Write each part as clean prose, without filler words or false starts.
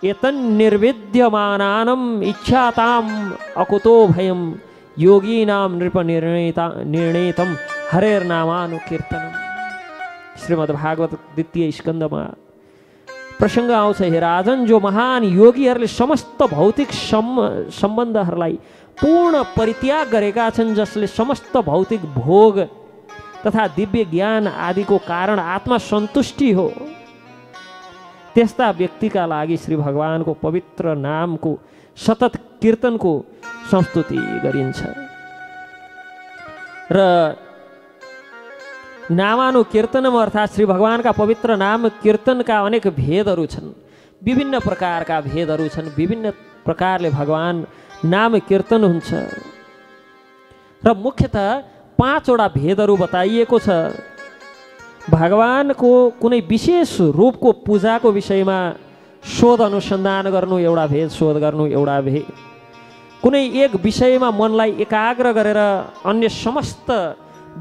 एतन् निर्विद्यमानानम् इच्छाताम् अकुतो भयं योगीनां नृप निर्णेतम हरेर्नामानुकीर्तनम। श्रीमद्भागवत द्वितीय स्कन्धमा प्रसंग आउँछ, हे राजन, जो महान योगीहरूले समस्त भौतिक सम्बन्धहरूलाई पूर्ण परित्याग गरेका छन्, जसले समस्त भौतिक भोग तथा दिव्य ज्ञान आदिको कारण आत्मा सन्तुष्टि हो, त्यस्ता व्यक्तिका लागि श्री भगवानको पवित्र नामको सतत कीर्तनको संस्तुति गरिन्छ। र नामानुकीर्तनम अर्थात् श्री भगवानका पवित्र नाम कीर्तनका अनेक भेदहरू छन्, विभिन्न प्रकारका भेदहरू छन्, विभिन्न प्रकारले भगवान नाम कीर्तन हुन्छ। र मुख्यतः 5 वटा भेदहरू बताइएको छ। भगवानको कुनै विशेष रूपको पूजाको विषयमा शोध अनुसन्धान गर्नु एउटा भेद, शोध गर्नु एउटा भेद, कुनै एक विषयमा मनलाई एकाग्र गरेर अन्य समस्त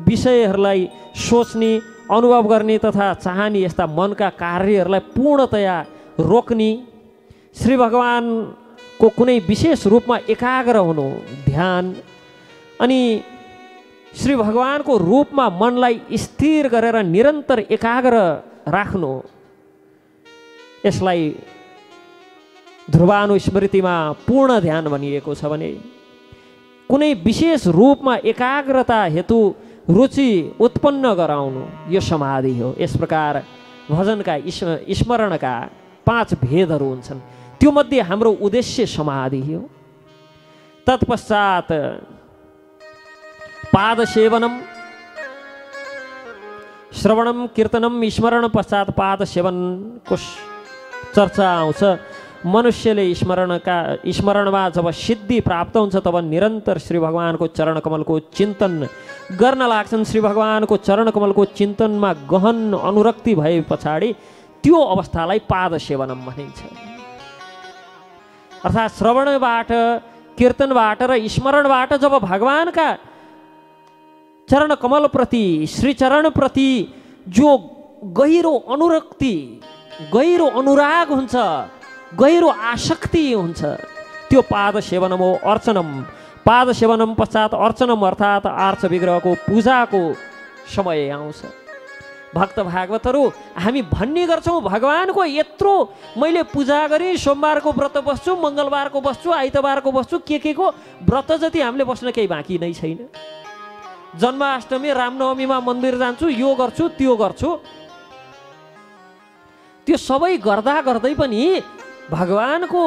विषयहरूलाई सोच्ने, अनुभव गर्ने तथा चाहने यस्ता मनका कार्यहरूलाई पूर्णतया रोक्ने, श्री भगवानको कुनै विशेष रूपमा एकाग्र हुनु, ध्यान, अनि श्री भगवानको रूपमा मनलाई स्थिर गरेर निरन्तर एकाग्र राख्नु, यसलाई ध्रुवानुस्मृतिमा पूर्ण ध्यान भनिएको छ भने कुनै विशेष रूपमा एकाग्रता हेतु रुचि उत्पन्न गराउनु यो समाधि हो। यस प्रकार भजनका स्मरणका 5 भेदहरू हुन्छन्, त्यो मध्ये हाम्रो उद्देश्य समाधि हो। तत्पश्चात पाद सेवनम, श्रवणम कीर्तनम स्मरण पश्चात पाद सेवनको चर्चा आउँछ। मनुष्यले स्मरणमा जब सिद्धि प्राप्त हुन्छ तब निरन्तर श्री भगवानको चरण कमलको चिन्तन गर्न लाग्छन्। श्री भगवानको चरण कमलको चिन्तनमा गहन अनुरक्ति भए पछाडि त्यो अवस्थालाई पाद सेवनम भनिन्छ। अर्थात् श्रवणबाट, कीर्तनबाट र स्मरणबाट जब भगवानका चरण कमलप्रति, श्री चरणप्रति जो गहिरो अनुरक्ति, गहिरो अनुराग हुन्छ, गहिरो आसक्ति हुन्छ, त्यो पाद सेवनम हो। अर्चनम, पाद सेवनम पश्चात अर्चनम अर्थात् आर्च विग्रहको पूजाको समय आउँछ। भक्त भागवतहरू हामी भन्ने गर्छौँ भगवानको यत्रो मैले पूजा गरेँ, सोमबारको व्रत बस्छु, मङ्गलबारको बस्छु, आइतबारको बस्छु, के को व्रत जति हामीले बस्न केही बाँकी नै छैन। जन्माष्टमी, रामनवमीमा मन्दिर जान्छु, यो गर्छु, त्यो गर्छु, त्यो सबै गर्दा गर्दै पनि भगवानको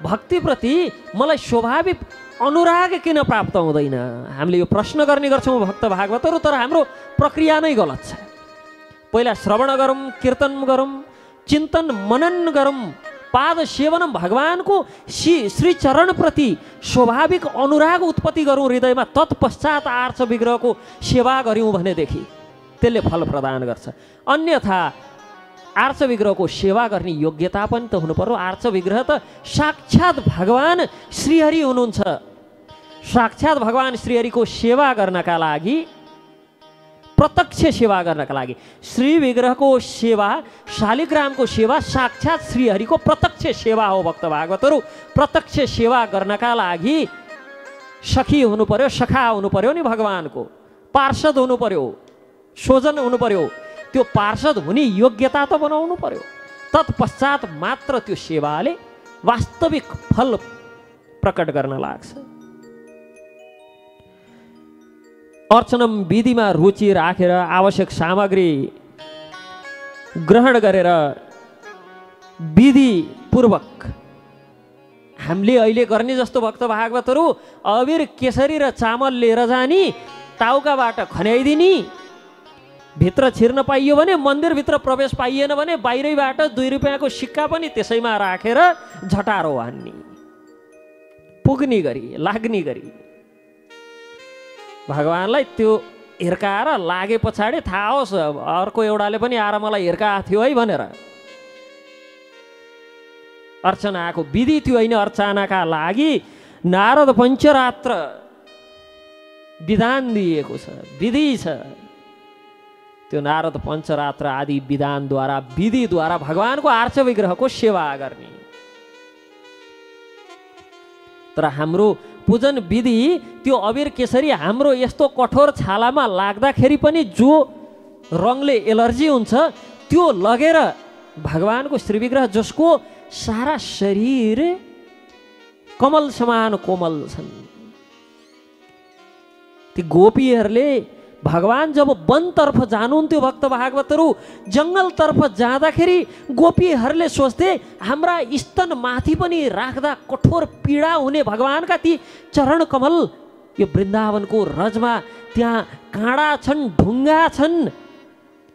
भक्तिप्रति मलाई स्वाभाविक अनुराग किन प्राप्त हुँदैन? हामीले यो प्रश्न गर्ने गर्छौँ भक्त भागवतहरू, तर हाम्रो प्रक्रिया नै गलत छ। पहिला श्रवण गरौँ, कीर्तन गरौँ, चिन्तन मनन गरौँ, पाद सेवनम, भगवानको श्री चरणप्रति स्वाभाविक अनुराग उत्पत्ति गरौँ हृदयमा, तत्पश्चात आर्च विग्रहको सेवा गऱ्यौँ भनेदेखि त्यसले फल प्रदान गर्छ। अन्यथा आर्च विग्रहको सेवा गर्ने योग्यता पनि त हुनु पर्यो। आर्च विग्रह त साक्षात् भगवान श्रीहरि हुनुहुन्छ। साक्षात् भगवान श्रीहरिको सेवा गर्नका लागि, प्रत्यक्ष सेवा गर्नका लागि श्री विग्रहको सेवा, शालिग्रामको सेवा साक्षात् श्रीहरिको प्रत्यक्ष सेवा हो। भक्त भागवतहरू प्रत्यक्ष सेवा गर्नका लागि सखी हुनु पर्यो, सखा हुनु पर्यो नि, भगवानको पार्षद हुनु पर्यो, स्वजन हुनु पर्यो। त्यो पार्षद हुने योग्यता त बनाउनु पर्यो। तत्पश्चात मात्र त्यो सेवाले वास्तविक फल प्रकट गर्न लाग्छ। अर्चनम विधिमा रुचि राखेर आवश्यक सामग्री ग्रहण गरेर विधिपूर्वक हामीले अहिले गर्ने जस्तो भक्त भागवतहरू अबिर, केसरी र चामल लिएर जाने, टाउकाबाट खन्याइदिने, भित्र छिर्न पाइयो भने मन्दिरभित्र प्रवेश पाइएन भने बाहिरैबाट 2 रुपियाँको सिक्का पनि त्यसैमा राखेर झटारो हान्ने, पुग्ने गरी, लाग्ने गरी। भगवानलाई त्यो हिर्काएर लागे पछाडि थाहा होस् अर्को एउटाले पनि आएर मलाई हिर्काएको थियो है भनेर अर्चनाको विधि थियो होइन। अर्चनाका लागि नारद पञ्चरात्र विधान दिएको छ, विधि छ। त्यो नारद पञ्चरात्र आदि विधानद्वारा, विधिद्वारा भगवानको आर्च विग्रहको सेवा गर्ने। तर हाम्रो पूजन विधि त्यो अबिर केसरी हाम्रो यस्तो कठोर छालामा लाग्दाखेरि पनि जो रङले एलर्जी हुन्छ त्यो लगेर भगवानको श्री विग्रह जसको सारा शरीर कमल समान कोमल छन्, ती गोपीहरूले भगवान जब वनतर्फ जानुहुन्थ्यो भक्त भागवतहरू जङ्गलतर्फ जाँदाखेरि गोपीहरूले सोच्थे हाम्रा स्तनमाथि पनि राख्दा कठोर पीडा हुने भगवानका ती चरण कमल यो वृन्दावनको रजमा त्यहाँ काँडा छन्, ढुङ्गा छन्,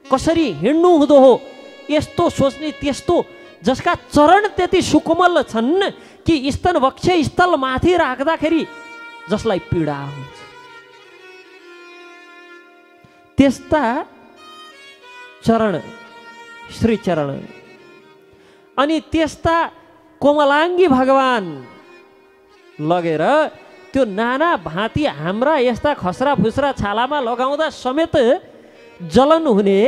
कसरी हिँड्नु हुँदो हो यस्तो सोच्ने, त्यस्तो जसका चरण त्यति सुकोमल छन् कि स्तन वक्ष स्थलमाथि राख्दाखेरि जसलाई पीडा हुन्छ त्यस्ता चरण श्री चरण अनि त्यस्ता कोमलाङ्गी भगवान लगेर त्यो नाना भाँती हाम्रा यस्ता खसरा फुसरा छालामा लगाउँदा समेत जलन हुने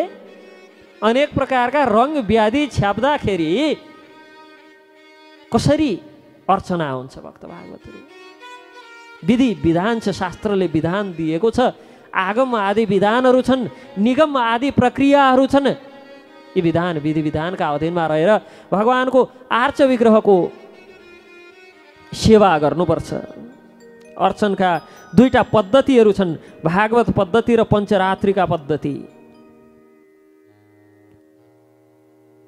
अनेक प्रकारका रङ व्याधि छ्याप्दाखेरि कसरी अर्चना हुन्छ भक्त भागवतहरू। विधि विधान छ, शास्त्रले विधान दिएको छ, आगम आदि विधानहरू छन्, निगम आदि प्रक्रियाहरू छन्। यी विधान विधि विधानका अधीनमा रहेर भगवानको आर्च विग्रहको सेवा गर्नुपर्छ। अर्चनका दुईटा पद्धतिहरू छन्, भागवत पद्धति र पञ्चरात्रिका पद्धति।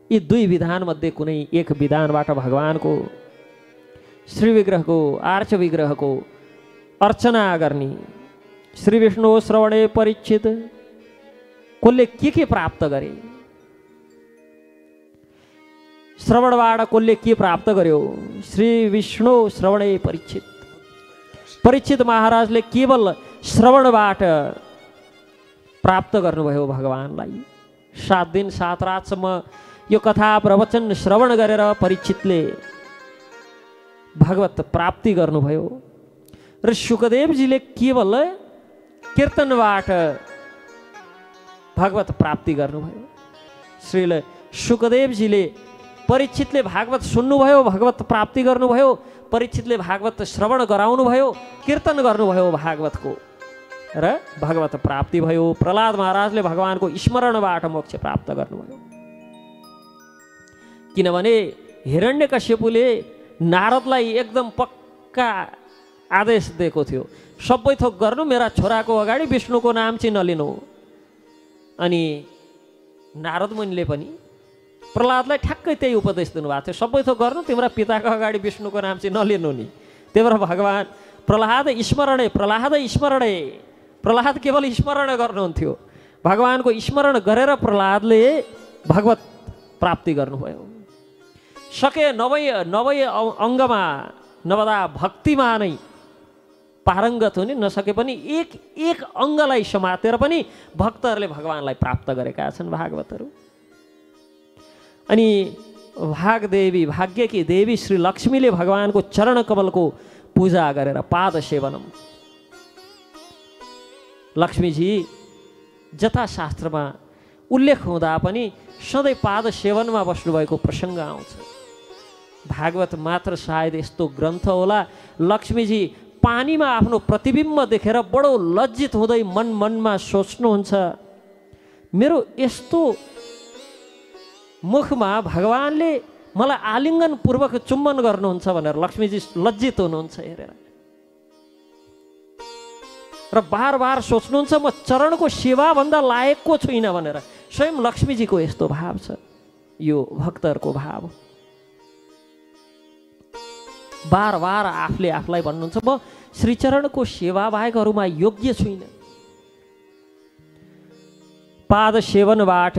यी दुई विधानमध्ये कुनै एक विधानबाट भगवानको श्री विग्रहको आर्च विग्रहको अर्चना गर्ने। श्री विष्णु श्रवणे परीक्षित कसले के प्राप्त गरे, श्रवणबाट कसले के प्राप्त गर्यो? श्री विष्णु श्रवणे परीक्षित, परीक्षित महाराजले केवल श्रवणबाट प्राप्त गर्नुभयो भगवानलाई। 7 दिन 7 रातसम्म यो कथा प्रवचन श्रवण गरेर परीक्षितले भगवत प्राप्ति गर्नुभयो र शुकदेवजीले केवल कीर्तनबाट भगवत प्राप्ति गर्नुभयो। श्रील शुकदेवजीले परीक्षितले भागवत सुन्नुभयो, भगवत प्राप्ति गर्नुभयो, परीक्षितले भागवत श्रवण गराउनुभयो, कीर्तन गर्नुभयो भागवतको र भगवत प्राप्ति भयो। प्रहलाद महाराजले भगवानको स्मरणबाट मोक्ष प्राप्त गर्नुभयो। किनभने हिरण्यकश्यपुले नारदलाई एकदम पक्का आदेश दिएको थियो, सबै थोक गर्नु, मेरा छोराको अगाडि विष्णुको नाम चाहिँ नलिनु। अनि नारद मुनिले पनि प्रहलादलाई ठ्याक्कै त्यही उपदेश दिनुभएको थियो, सबै थोक गर्नु, तिम्रा पिताको अगाडि विष्णुको नाम चाहिँ नलिनु नि। त्यही भएर भगवान प्रहलाद स्मरणे, प्रहलाद स्मरणे, प्रहलाद केवल स्मरण गर्नुहुन्थ्यो। भगवानको स्मरण गरेर प्रहलादले भगवत प्राप्ति गर्नुभयो। सके 90 अङ्गमा नभदा भक्तिमा नै पारङ्गत हुने, नसके पनि एक अङ्गलाई समातेर पनि भक्तहरूले भगवानलाई प्राप्त गरेका छन् भागवतहरू। अनि भागदेवी, भाग्यकी देवी श्री लक्ष्मीले भगवानको चरण कमलको पूजा गरेर पाद सेवनम, लक्ष्मीजी जथा शास्त्रमा उल्लेख हुँदा पनि सधैँ पाद सेवनमा बस्नुभएको प्रसङ्ग आउँछ। भागवत मात्र सायद यस्तो ग्रन्थ होला लक्ष्मीजी पानीमा आफ्नो प्रतिबिम्ब देखेर बडो लज्जित हुँदै मनमा सोच्नुहुन्छ, मेरो यस्तो मुखमा भगवानले मलाई आलिङ्गन पूर्वक चुम्बन गर्नुहुन्छ भनेर लक्ष्मीजी लज्जित हुनुहुन्छ हेरेर र बार बार सोच्नुहुन्छ म चरणको सेवाभन्दा लायकको छुइनँ भनेर। स्वयं लक्ष्मीजीको यस्तो भाव छ, यो भक्तहरूको भाव। बार बार आफूले आफूलाई भन्नुहुन्छ म श्रीचरणको सेवा बाहेकहरूमा योग्य छुइनँ। पाद सेवनबाट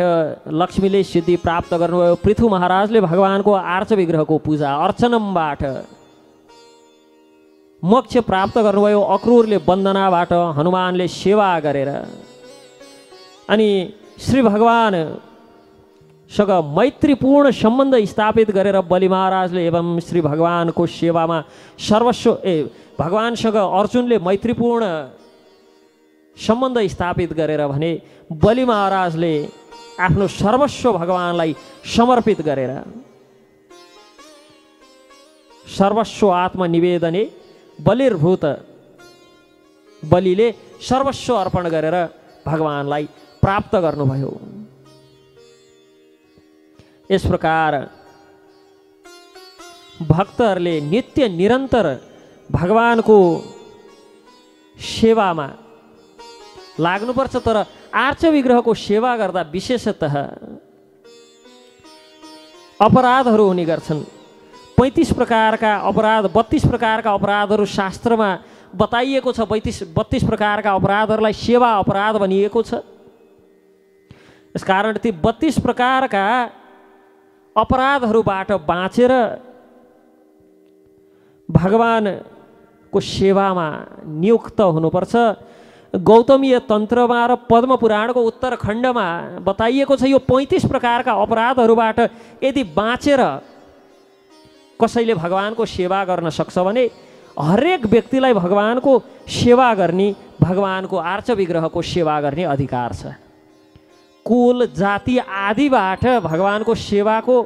लक्ष्मीले सिद्धि प्राप्त गर्नुभयो। पृथु महाराजले भगवानको आर्च विग्रहको पूजा अर्चनमबाट मोक्ष प्राप्त गर्नुभयो। अक्रूरले वन्दनाबाट, हनुमानले सेवा गरेर। अनि श्री भगवानसँग मैत्रीपूर्ण सम्बन्ध स्थापित गरेर बलि महाराजले एवं श्री भगवानको सेवामा सर्वस्व भगवानसँग अर्जुनले मैत्रीपूर्ण सम्बन्ध स्थापित गरेर भने बलि महाराजले आफ्नो सर्वस्व भगवानलाई समर्पित गरेर सर्वस्व आत्मनिवेदने बलिर्भूत बलिले सर्वस्व अर्पण गरेर भगवानलाई प्राप्त गर्नुभयो। यस प्रकार भक्तहरूले नित्य निरन्तर भगवानको सेवामा लाग्नुपर्छ। तर आर्च विग्रहको सेवा गर्दा विशेषतः अपराधहरू हुने गर्छन्। 35 प्रकारका अपराध 32 प्रकारका अपराधहरू शास्त्रमा बताइएको छ। 32 प्रकारका अपराधहरूलाई सेवा अपराध भनिएको छ। यसकारण ती 32 प्रकारका अपराधहरूबाट बाँचेर भगवानको सेवामा नियुक्त हुनुपर्छ। गौतमीय तन्त्रमा र पद्म पुराणको उत्तरखण्डमा बताइएको छ यो 35 प्रकारका अपराधहरूबाट यदि बाँचेर कसैले भगवानको सेवा गर्न सक्छ भने हरेक व्यक्तिलाई भगवानको सेवा गर्ने, भगवानको आर्च विग्रहको सेवा गर्ने अधिकार छ। कुल जाति आदिबाट भगवानको सेवाको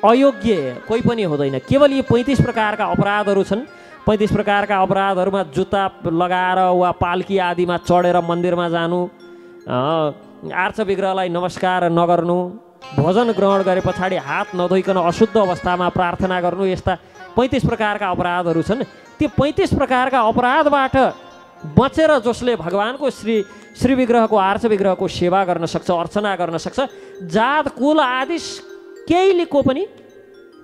अयोग्य कोही पनि हुँदैन। केवल यी 35 प्रकारका अपराधहरू छन्। 35 प्रकारका अपराधहरूमा जुत्ता लगाएर वा पाल्की आदिमा चढेर मन्दिरमा जानु, आर्च विग्रहलाई नमस्कार नगर्नु, भोजन ग्रहण गरे पछाडि हात नधोइकन अशुद्ध अवस्थामा प्रार्थना गर्नु, यस्ता 35 प्रकारका अपराधहरू छन्। ती 35 प्रकारका अपराधबाट बचेर जसले भगवानको श्री विग्रहको आर्च विग्रहको सेवा गर्न सक्छ, अर्चना गर्न सक्छ, जात कुल आदि केहीको पनि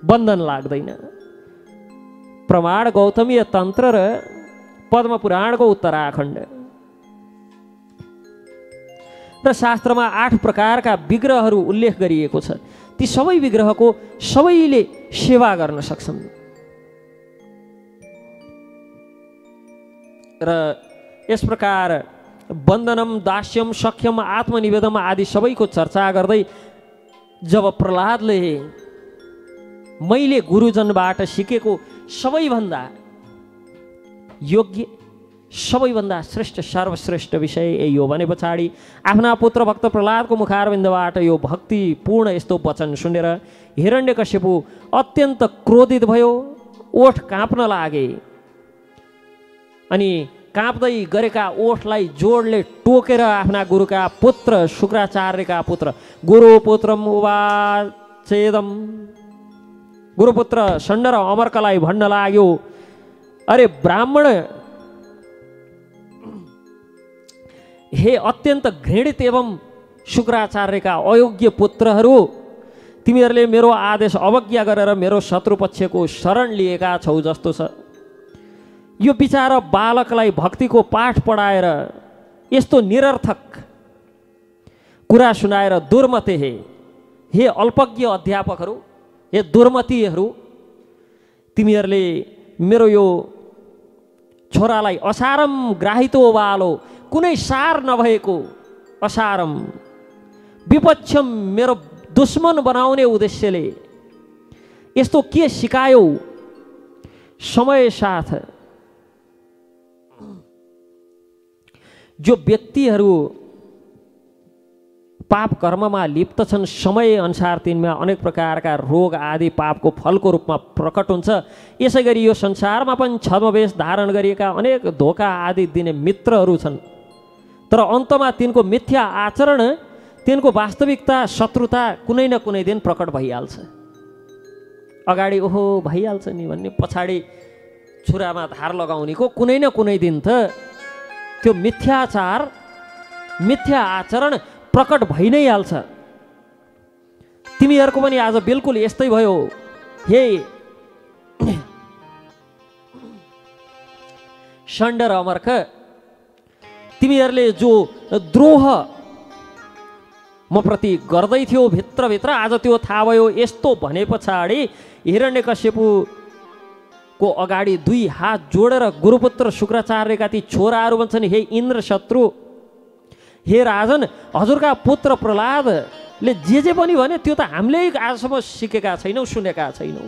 बन्धन लाग्दैन। प्रमाण गौतमीय तन्त्र र पद्म पुराणको उत्तराखण्ड र शास्त्रमा 8 प्रकारका विग्रहहरू उल्लेख गरिएको छ। ती सबै विग्रहको सबैले सेवा गर्न सक्छन्। र यस प्रकार बन्दनम, दास्यम, सख्यम, आत्मनिवेदम आदि सबैको चर्चा गर्दै जब प्रहलादले मैले गुरुजनबाट सिकेको सबैभन्दा योग्य, सबैभन्दा श्रेष्ठ, सर्वश्रेष्ठ विषय यही हो भने पछाडि आफ्ना पुत्र भक्त प्रहलादको मुखारविन्दबाट यो भक्तिपूर्ण यस्तो वचन सुनेर हिरण्यकश्यपु अत्यन्त क्रोधित भयो, ओठ काँप्न लागे। अनि काँप्दै गरेका ओठलाई जोडले टोकेर आफ्ना गुरुका पुत्र शुक्राचार्यका पुत्र गुरुपुत्रम उवाचेदम, गुरुपुत्र षण्ड र अमर्कलाई भन्न लाग्यो, अरे ब्राह्मण, हे अत्यन्त घृणित एवं शुक्राचार्यका अयोग्य पुत्रहरू, तिमीहरूले मेरो आदेश अवज्ञा गरेर मेरो शत्रुपक्षको शरण लिएका छौ जस्तो छ। यो बिचारा बालकलाई भक्तिको पाठ पढाएर यस्तो निरर्थक कुरा सुनाएर दुर्मते हे अल्पज्ञ अध्यापकहरू, हे दुर्मतीहरू, तिमीहरूले मेरो यो छोरालाई असारम ग्राहितो बालो, कुनै सार नभएको असारम विपक्षम, मेरो दुश्मन बनाउने उद्देश्यले यस्तो के सिकायौ? समय साथ जो व्यक्तिहरू पाप कर्ममा लिप्त छन्, समय अनुसार तिनमा अनेक प्रकारका रोग आदि पापको फलको रूपमा प्रकट हुन्छ। यसै गरी यो संसारमा पनि छद्मवेश धारण गरिएका अनेक धोका आदि दिने मित्रहरू छन्, तर अन्तमा तिनको मिथ्या आचरण, तिनको वास्तविकता शत्रुता कुनै न कुनै दिन प्रकट भइहाल्छ। अगाडि ओहो भइहाल्छ नि भन्ने, पछाडि छुरामा धार लगाउनेको कुनै न कुनै दिन त त्यो मिथ्याचार, मिथ्या आचरण प्रकट भइ नै हाल्छ। तिमीहरूको पनि आज बिल्कुल यस्तै भयो। हे षण्ड र अमर्क, तिमीहरूले जो द्रोह म प्रति गर्दै थियो भित्रभित्र, आज त्यो थाहा भयो। यस्तो भने पछाडि हिरण्यकश्यपुको अगाडि 2 हात जोडेर गुरुपुत्र शुक्राचार्यका ती छोराहरू भन्छन्, हे इन्द्र शत्रु, हे राजन, हजुरका पुत्र प्रहलादले जे पनि भने त्यो त हामीले आजसम्म सिकेका छैनौँ, सुनेका छैनौँ।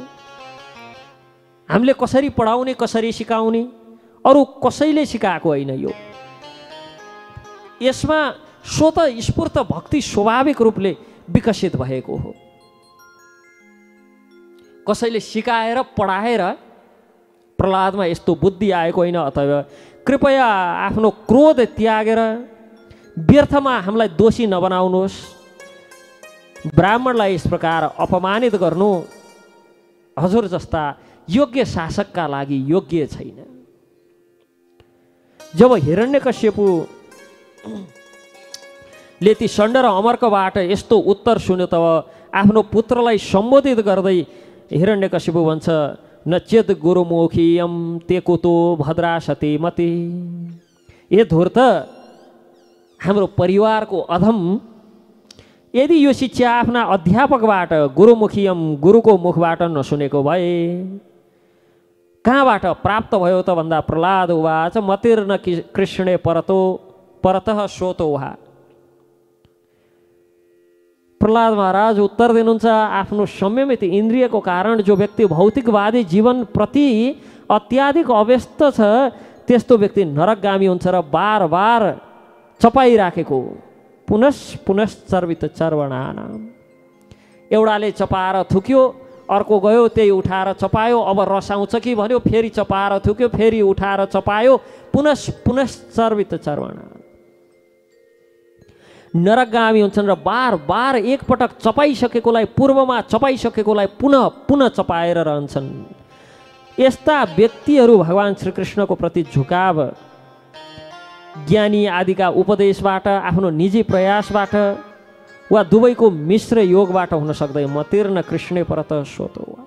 हामीले कसरी पढाउने, कसरी सिकाउने, अरू कसैले सिकाएको होइन। यो यसमा स्वतः स्फूर्त भक्ति स्वाभाविक रूपले विकसित भएको हो। कसैले सिकाएर पढाएर प्रहलादमा यस्तो बुद्धि आएको होइन। अतएव कृपया आफ्नो क्रोध त्यागेर व्यर्थमा हामीलाई दोषी नबनाउनुहोस्। ब्राह्मणलाई यस प्रकार अपमानित गर्नु हजुर जस्ता योग्य शासकका लागि योग्य छैन। जब हिरण्यकश्यपुले ती षण्ड र अमर्कबाट यस्तो उत्तर सुन्यो तब आफ्नो पुत्रलाई सम्बोधित गर्दै हिरण्यकश्यपु भन्छ, नचेत गुरुमुखीयम ते कुतो भद्रा सती मती। ए धूर्त, हाम्रो परिवारको अधम यदि यो शिक्षा आफ्ना अध्यापकबाट गुरुमुखीयम गुरुको मुखबाट नसुनेको भए कहाँबाट प्राप्त भयो त भन्दा प्रहलाद उवाच मतिर्न कृष्णे परतः सोतो उहा। प्रहलाद महाराज उत्तर दिनुहुन्छ, आफ्नो संयमित इन्द्रियको कारण जो व्यक्ति भौतिकवादी जीवनप्रति अत्याधिक अव्यस्त छ त्यस्तो व्यक्ति नरकगामी हुन्छ र बार बार चपाइराखेको पुनश्चर्वित चर्वणानाम। एउटाले चपाएर थुक्यो, अर्को गयो त्यही उठाएर चपायो, अब रस आउँछ कि भन्यो, फेरि चपाएर थुक्यो, फेरि उठाएर चपायो, पुनश्चर्वित चर्वणानाम। नरकगामी हुन्छन् र बार बार एकपटक चपाइसकेकोलाई पूर्वमा चपाइसकेकोलाई पुनः पुनः चपाएर रहन्छन्। यस्ता व्यक्तिहरू भगवान् श्रीकृष्णको प्रति झुकाव ज्ञानी आदिका उपदेशबाट, आफ्नो निजी प्रयासबाट वा दुवैको मिश्र योगबाट हुन सक्दैन। मतिर्न कृष्णे परत सोतो।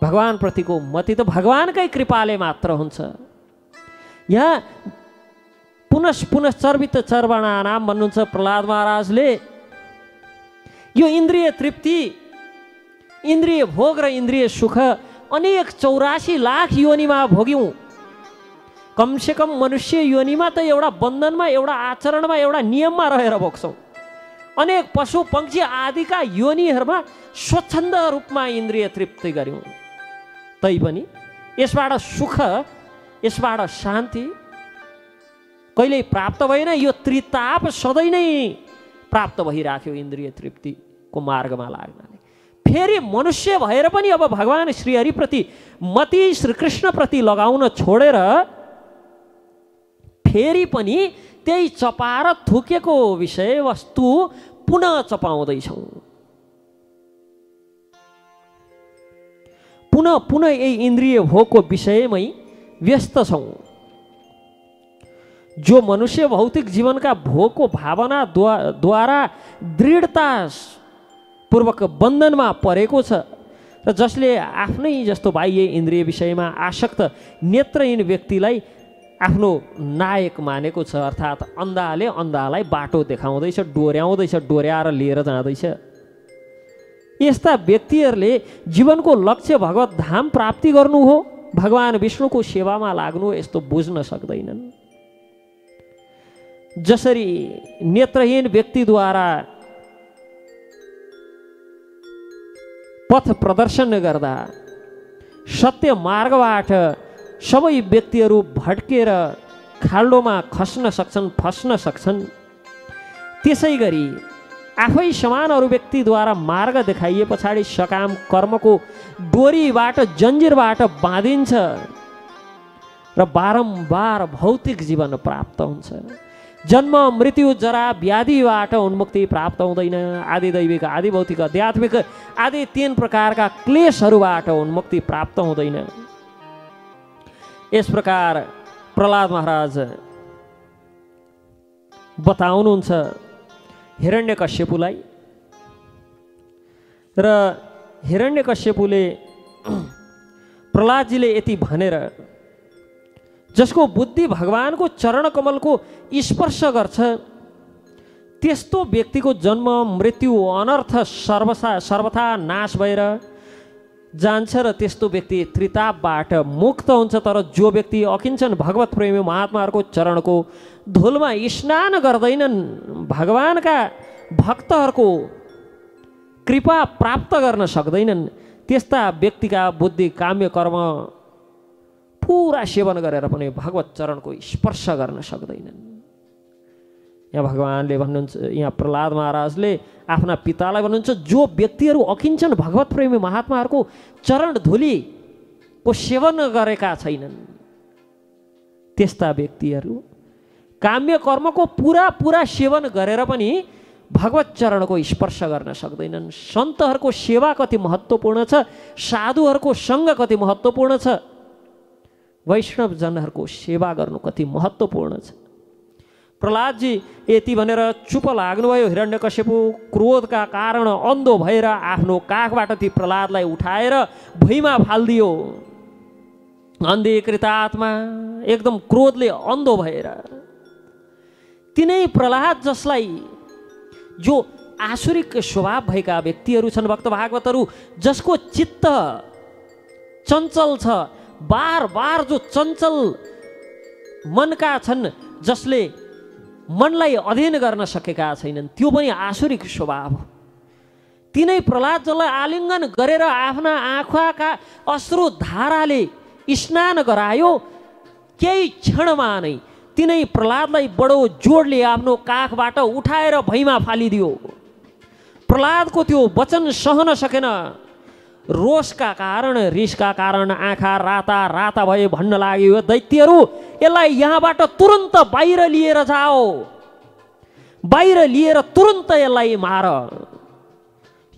भगवान् प्रतिको मति त भगवानकै कृपाले मात्र हुन्छ। यहाँ पुनश्चर्वित चर्वणानाम भन्नुहुन्छ प्रहलाद महाराजले। यो इन्द्रिय तृप्ति, इन्द्रिय भोग र इन्द्रिय सुख अनेक 84 लाख योनिमा भोग्यौँ। कमसेकम मनुष्य योनिमा त एउटा बन्धनमा, एउटा आचरणमा, एउटा नियममा रहेर भोग्छौँ। अनेक पशु पक्षी आदिका योनिहरूमा स्वच्छन्द रूपमा इन्द्रिय तृप्ति गऱ्यौँ। तैपनि यसबाट सुख, यसबाट शान्ति कहिल्यै प्राप्त भएन। यो त्रिताप सधैँ नै प्राप्त भइराख्यो इन्द्रिय तृप्तिको मार्गमा लाग्नाले। फेरि मनुष्य भएर पनि अब भगवान् श्रीहरिप्रति मति श्रीकृष्णप्रति लगाउन छोडेर फेरि पनि त्यही चपाएर थुकेको विषय वस्तु पुनः चपाउँदैछौँ। पुनः पुनः यही इन्द्रिय भोगको विषयमै व्यस्त छौँ। जो मनुष्य भौतिक जीवनका भोगको भावना द्वारा दृढतापूर्वक बन्धनमा परेको छ र जसले आफ्नै जस्तो बाह्य इन्द्रिय विषयमा आसक्त नेत्रहीन व्यक्तिलाई आफ्नो नायक मानेको छ, अर्थात् अन्धाले अन्धालाई बाटो देखाउँदैछ, डोर्याउँदैछ, डोर्याएर लिएर जाँदैछ। यस्ता व्यक्तिहरूले जीवनको लक्ष्य भगवत धाम प्राप्ति गर्नु हो, भगवान् विष्णुको सेवामा लाग्नु, यस्तो बुझ्न सक्दैनन्। जसरी नेत्रहीन व्यक्तिद्वारा पथ प्रदर्शन गर्दा सत्य मार्गबाट सबै व्यक्तिहरू भड्केर खाल्डोमा खस्न सक्छन्, फस्न सक्छन्, त्यसै गरी आफै समान अरू व्यक्तिद्वारा मार्ग देखाइए पछाडि सकाम कर्मको डोरीबाट, जन्जिरबाट बाँधिन्छ र बारम्बार भौतिक जीवन प्राप्त हुन्छ। जन्म मृत्यु जरा व्याधिबाट उन्मुक्ति प्राप्त हुँदैन। आदि दैविक, आदि भौतिक, आध्यात्मिक आदि 3 प्रकारका क्लेशहरूबाट उन्मुक्ति प्राप्त हुँदैन। यस प्रकार प्रहलाद महाराज बताउनुहुन्छ हिरण्यकश्यपुलाई। र हिरण्यकश्यपुले प्रहलादजीले यति भनेर, जसको बुद्धि भगवानको चरण कमलको स्पर्श गर्छ त्यस्तो व्यक्तिको जन्म मृत्यु अनर्थ सर्वथा नाश भएर जान्छ र त्यस्तो व्यक्ति त्रितापबाट मुक्त हुन्छ। तर जो व्यक्ति अकिञ्चन भगवत प्रेमी महात्माहरूको चरणको धुलमा स्नान गर्दैनन्, भगवानका भक्तहरूको कृपा प्राप्त गर्न सक्दैनन्, त्यस्ता व्यक्तिका बुद्धि काम्य कर्म पुरा सेवन गरेर पनि भगवत चरणको स्पर्श गर्न सक्दैनन्। यहाँ भगवानले भन्नुहुन्छ, यहाँ प्रहलाद महाराजले आफ्ना पितालाई भन्नुहुन्छ, जो व्यक्तिहरू अकिञ्चन भगवत प्रेमी महात्माहरूको चरण धुली को सेवन गरेका छैनन् त्यस्ता व्यक्तिहरू काम्य कर्मको पुरा सेवन गरेर पनि भगवत चरणको स्पर्श गर्न सक्दैनन्। सन्तहरूको सेवा कति महत्त्वपूर्ण छ, साधुहरूको सङ्ग कति महत्त्वपूर्ण छ, वैष्णवजनहरूको सेवा गर्नु कति महत्त्वपूर्ण छ। प्रहलादजी यति भनेर चुप लाग्नुभयो। हिरण्यकश्यपु क्रोधका कारण अन्धो भएर आफ्नो काखबाट ती प्रहलादलाई उठाएर भुइँमा फालिदियो। अन्धीकृत आत्मा एकदम क्रोधले अन्धो भएर तिनै प्रहलाद जसलाई जो आसुरिक स्वभाव भएका व्यक्तिहरू छन्, भक्त भागवतहरू जसको चित्त चञ्चल छ, बार बार जो चञ्चल मनका छन्, जसले मनलाई अध्ययन गर्न सकेका छैनन्, त्यो पनि आसुरिक स्वभाव। तिनै प्रहलाद जसलाई आलिङ्गन गरेर आफ्ना आँखाका अश्रु धाराले स्नान गरायो, केही क्षणमा नै तिनै प्रहलादलाई बडो जोडले आफ्नो काखबाट उठाएर भैँमा फालिदियो। प्रहलादको त्यो वचन सहन सकेन। रोषका कारण, रिसका कारण आँखा राता राता भए भन्न लाग्यो, दैत्यहरू यसलाई यहाँबाट तुरन्त बाहिर लिएर जाओ, बाहिर लिएर तुरन्त यसलाई मार,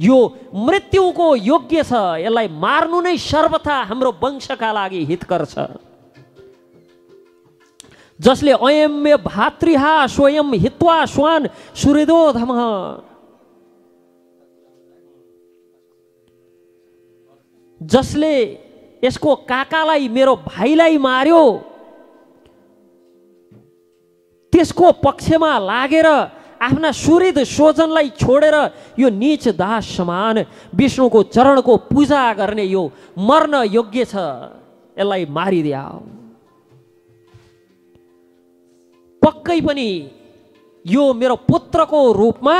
यो मृत्युको योग्य छ, यसलाई मार्नु नै सर्वथा हाम्रो वंशका लागि हितकर छ। जसले अयम्य भातृहा स्वयं हित्वा स्वान सुहृदोधम, जसले यसको काकालाई मेरो भाइलाई मार्यो, त्यसको पक्षमा लागेर आफ्ना सुहृद स्वजनलाई छोडेर यो नीच दास समान विष्णुको चरणको पूजा गर्ने यो मर्न योग्य छ, यसलाई मारिदियाऊ। पक्कै पनि यो मेरो पुत्रको रूपमा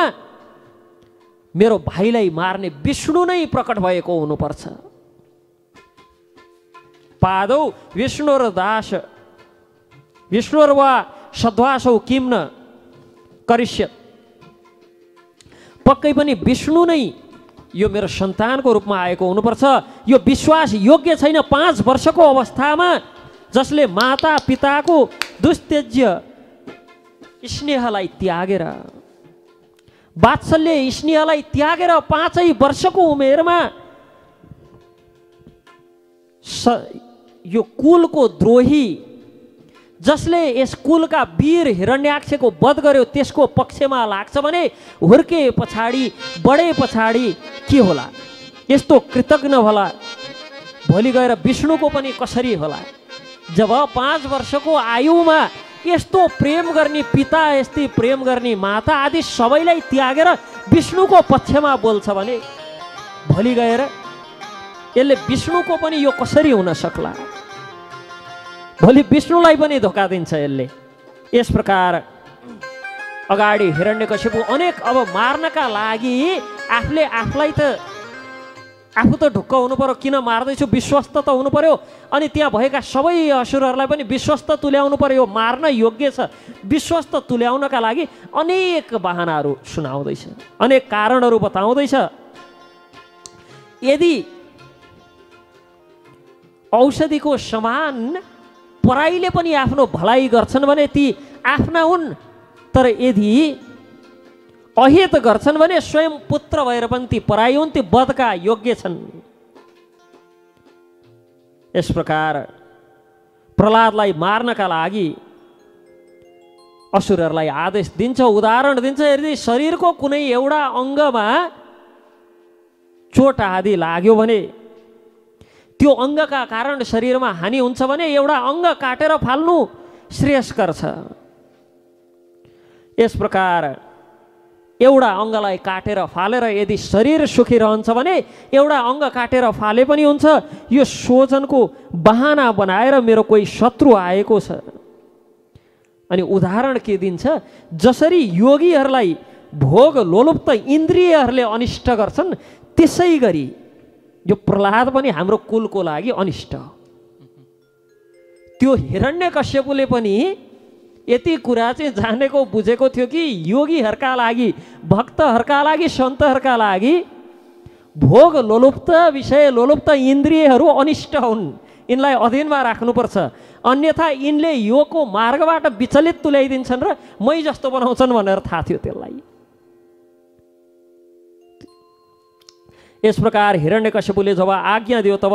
मेरो भाइलाई मार्ने विष्णु नै प्रकट भएको हुनुपर्छ। पादौ विष्णुर दास विष्णुर वा सद्वासौ किम न करिष्यत्, पक्कै पनि विष्णु नै यो मेरो सन्तानको रूपमा आएको हुनुपर्छ। यो विश्वास योग्य छैन। 5 वर्षको अवस्थामा जसले माता पिताको दुस्तेज्य स्नेहलाई त्यागेर, वात्सल्य स्नेहलाई त्यागेर 5 वर्षको उमेरमा यो कुलको द्रोही, जसले यस कुलका वीर हिरण्याक्षको वध गर्यो, त्यसको पक्षमा लाग्छ भने हुर्के पछाडि बढे पछाडि के होला? यस्तो कृतज्ञ होला भोलि गएर विष्णुको पनि कसरी होला? जब 5 वर्षको आयुमा यस्तो प्रेम गर्ने पिता, यस्तै प्रेम गर्ने माता आदि सबैलाई त्यागेर विष्णुको पक्षमा बोल्छ भने भोलि गएर यसले विष्णुको पनि यो कसरी हुन सक्ला? भोलि विष्णुलाई पनि धोका दिन्छ यसले। यस प्रकार अगाडि हिरण्यकश्यपु अनेक अब मार्नका लागि आफूले आफूलाई त आफू त ढुक्क हुनु पर्यो, किन मार्दैछु, विश्वस्त त हुनु पर्यो, अनि त्यहाँ भएका सबै असुरहरूलाई पनि विश्वस्त तुल्याउनु पर्यो, मार्न योग्य छ। विश्वस्त तुल्याउनका लागि अनेक बहानाहरू सुनाउँदैछ, अनेक कारणहरू बताउँदैछ। यदि औषधिको समान पराईले पनि आफ्नो भलाइ गर्छन् भने ती आफ्ना हुन्, तर यदि अहित गर्छन् भने स्वयं पुत्र भएर पनि ती पराई हुन्, ती वधका योग्य छन्। यस प्रकार प्रहलादलाई मार्नका लागि असुरहरूलाई आदेश दिन्छ, उदाहरण दिन्छ। यदि शरीरको कुनै एउटा अङ्गमा चोट आदि लाग्यो भने, त्यो अङ्गका कारण शरीरमा हानि हुन्छ भने एउटा अङ्ग काटेर फाल्नु श्रेयस्कर छ। यस प्रकार एउटा अङ्गलाई काटेर फालेर यदि शरीर सुखी रहन्छ भने एउटा अङ्ग काटेर फाले पनि हुन्छ। यो स्वजनको बहाना बनाएर मेरो कोही शत्रु आएको छ। अनि उदाहरण के दिन्छ? जसरी योगीहरूलाई भोग लोलुप्त इन्द्रियहरूले अनिष्ट गर्छन्, त्यसै गरी यो प्रहलाद पनि हाम्रो कुलको लागि अनिष्ट। त्यो हिरण्यकश्यपुले पनि यति कुरा चाहिँ जानेको बुझेको थियो कि योगीहरूका लागि, भक्तहरूका लागि, सन्तहरूका लागि भोग लोलुप्त विषय लोलुप्त इन्द्रियहरू अनिष्ट हुन्, यिनलाई अधीनमा राख्नुपर्छ, अन्यथा यिनले योको मार्गबाट विचलित तुल्याइदिन्छन् र मै जस्तो बनाउँछन् भनेर थाहा थियो त्यसलाई। यस प्रकार हिरण्यकश्यपुले जब आज्ञा दियो तब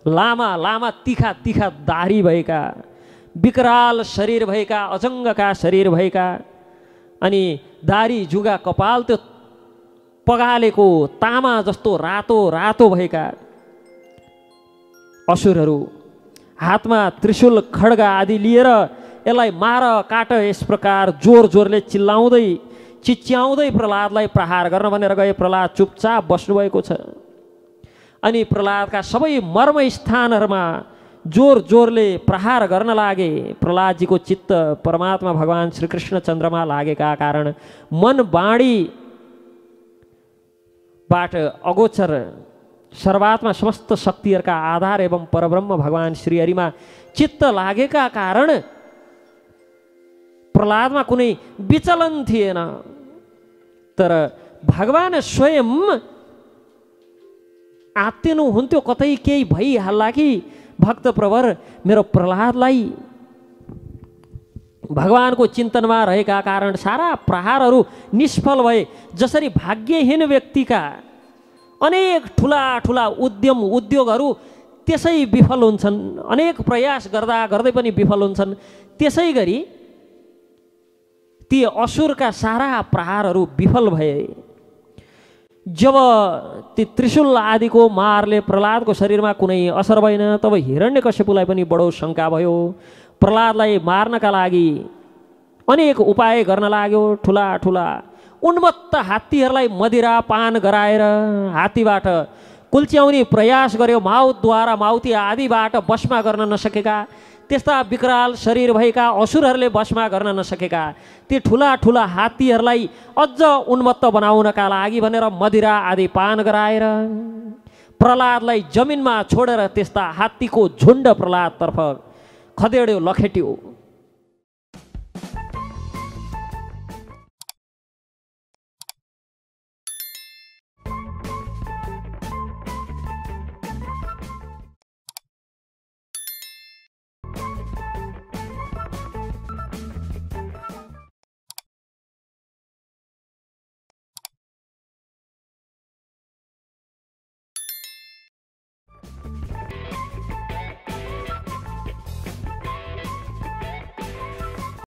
लामा लामा तिखा तिखा दाढी भएका, विकराल शरीर भएका, अजङ्गका शरीर भएका अनि दाढी जुगा कपाल त्यो पगालेको तामा जस्तो रातो रातो भएका असुरहरू हातमा त्रिशूल खड्गा आदि लिएर यसलाई मार काट यस प्रकार जोर जोरले चिल्लाउँदै चिच्याउँदै प्रहलादलाई प्रहार गर्न भनेर गए। प्रहलाद चुपचाप बस्नुभएको छ। अनि प्रहलादका सबै मर्म स्थानहरूमा जोर जोरले प्रहार गर्न लागे। प्रहलादजीको चित्त परमात्मा भगवान श्रीकृष्ण चन्द्रमा लागेका कारण मन वाणीबाट अगोचर सर्वात्मा समस्त शक्तिहरूका आधार एवं परब्रह्म भगवान श्रीहरिमा चित्त लागेका कारण प्रहलादमा कुनै विचलन थिएन। तर भगवान स्वयं आत्तिनुहुन्थ्यो, कतै केही भइहाल्ला कि भक्त प्रवर मेरो प्रहलादलाई भगवानको चिन्तनमा रहेका कारण सारा प्रहारहरू निष्फल भए। जसरी भाग्यहीन व्यक्तिका अनेक ठुला ठुला उद्यम उद्योगहरू त्यसै विफल हुन्छन्, अनेक प्रयास गर्दा गर्दै पनि विफल हुन्छन्, त्यसै गरी ती असुरका सारा प्रहारहरू विफल भए। जब ती त्रिशूल आदिको मारले प्रहलादको शरीरमा कुनै असर भएन तब हिरण्यकश्यपुलाई पनि बडो शङ्का भयो। प्रहलादलाई मार्नका लागि अनेक उपाय गर्न लाग्यो। ठुला ठुला उन्मत्त हात्तीहरूलाई मदिरा पान गराएर हात्तीबाट कुल्च्याउने प्रयास गर्यो। माउतद्वारा माउती आदिबाट बसमा गर्न नसकेका त्यस्ता विकराल शरीर भएका असुरहरूले बसमा गर्न नसकेका ती ठुला ठुला हात्तीहरूलाई अझ उन्मत्त बनाउनका लागि भनेर मदिरा आदि पान गराएर प्रहलादलाई जमिनमा छोडेर त्यस्ता हात्तीको झुण्ड प्रहलादतर्फ खदेड्यो, लखेट्यो।